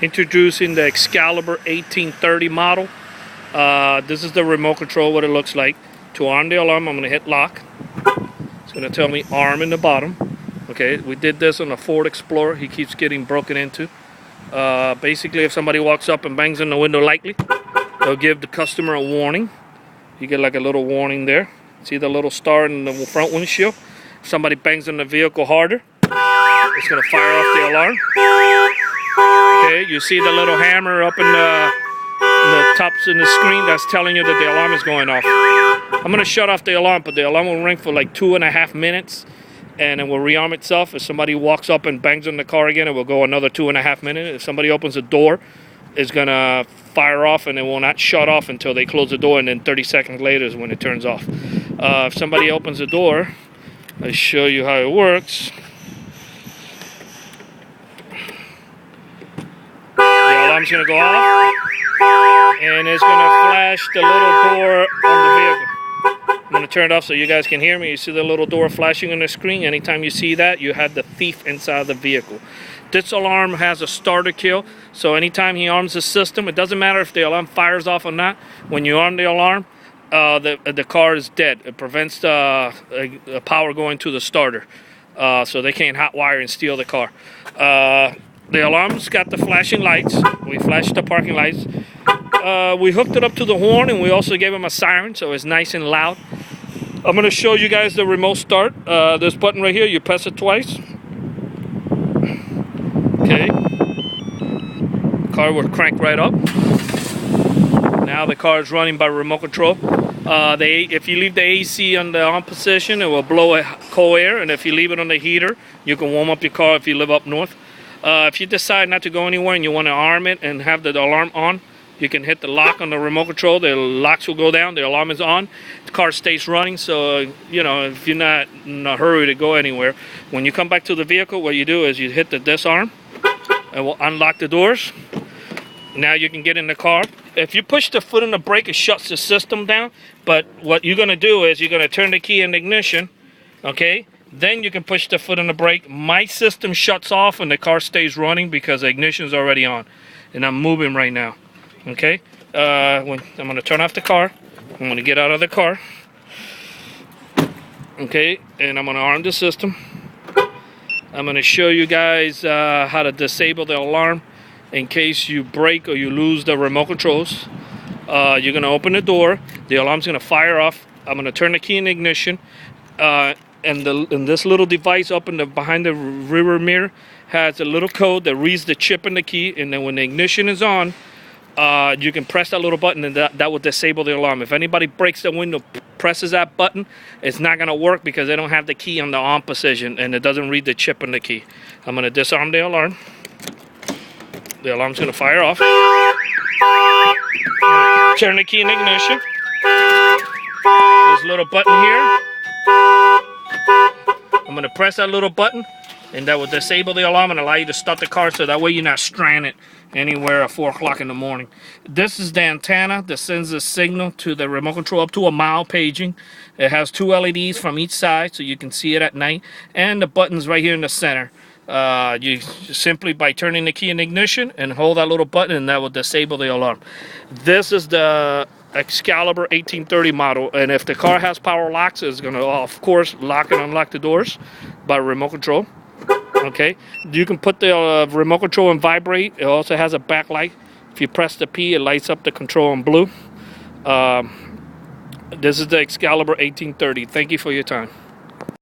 Introducing the Excalibur 1830 model. This is the remote control, what it looks like. To arm the alarm, I'm going to hit lock. It's going to tell me arm in the bottom. Okay, we did this on a Ford Explorer. He keeps getting broken into. Basically, if somebody walks up and bangs on the window lightly, they'll give the customer a warning. You get like a little warning there. See the little star in the front windshield? If somebody bangs on the vehicle harder, it's going to fire off the alarm. Okay, you see the little hammer up in the tops in the screen? That's telling you that the alarm is going off. I'm going to shut off the alarm, but the alarm will ring for like 2.5 minutes, and it will rearm itself. If somebody walks up and bangs on the car again, it will go another 2.5 minutes. If somebody opens the door, it's going to fire off, and it will not shut off until they close the door, and then 30 seconds later is when it turns off. If somebody opens the door, I'll show you how it works. The alarm's going to go off, and it's going to flash the little door on the vehicle. I'm going to turn it off so you guys can hear me. You see the little door flashing on the screen? Anytime you see that, you have the thief inside the vehicle. This alarm has a starter kill, so anytime he arms the system, it doesn't matter if the alarm fires off or not. When you arm the alarm, the car is dead. It prevents the power going to the starter, so they can't hotwire and steal the car. The alarm's got the flashing lights. We flashed the parking lights. We hooked it up to the horn, and we also gave him a siren, so it's nice and loud. I'm going to show you guys the remote start. This button right here, you press it twice. Okay. Car will crank right up. Now the car is running by remote control. If you leave the AC on the on position, it will blow a cold air, and if you leave it on the heater, you can warm up your car if you live up north. If you decide not to go anywhere and you want to arm it and have the alarm on, you can hit the lock on the remote control. The locks will go down, the alarm is on, the car stays running. So you know, if you're not in a hurry to go anywhere, when you come back to the vehicle, what you do is you hit the disarm, and we'll unlock the doors. Now you can get in the car. If you push the foot on the brake, it shuts the system down. But what you're going to do is you're going to turn the key in the ignition, okay? Then you can push the foot on the brake. My system shuts off and the car stays running because the ignition is already on. And I'm moving right now, okay? I'm going to turn off the car. I'm going to get out of the car, okay? And I'm going to arm the system. I'm going to show you guys how to disable the alarm in case you break or you lose the remote controls. You're going to open the door. The alarm's going to fire off. I'm going to turn the key in the ignition. And this little device up behind the rear mirror has a little code that reads the chip in the key. And then when the ignition is on, you can press that little button, and that will disable the alarm. If anybody breaks the window, presses that button, it's not going to work because they don't have the key on the on position, and it doesn't read the chip in the key. I'm going to disarm the alarm. The alarm's going to fire off. Turn the key in ignition. This little button here. I'm going to press that little button, and that will disable the alarm and allow you to start the car, so that way you're not stranded anywhere at 4 o'clock in the morning. This is the antenna that sends the signal to the remote control up to a mile paging. It has 2 LEDs from each side so you can see it at night, and the button's right here in the center. You simply by turning the key in ignition and hold that little button, and that will disable the alarm. This is the Excalibur 1830 model, and if the car has power locks, it's going to of course lock and unlock the doors by remote control. Okay, you can put the remote control in vibrate. It also has a backlight. If you press the P, it lights up the control in blue. This is the Excalibur 1830. Thank you for your time.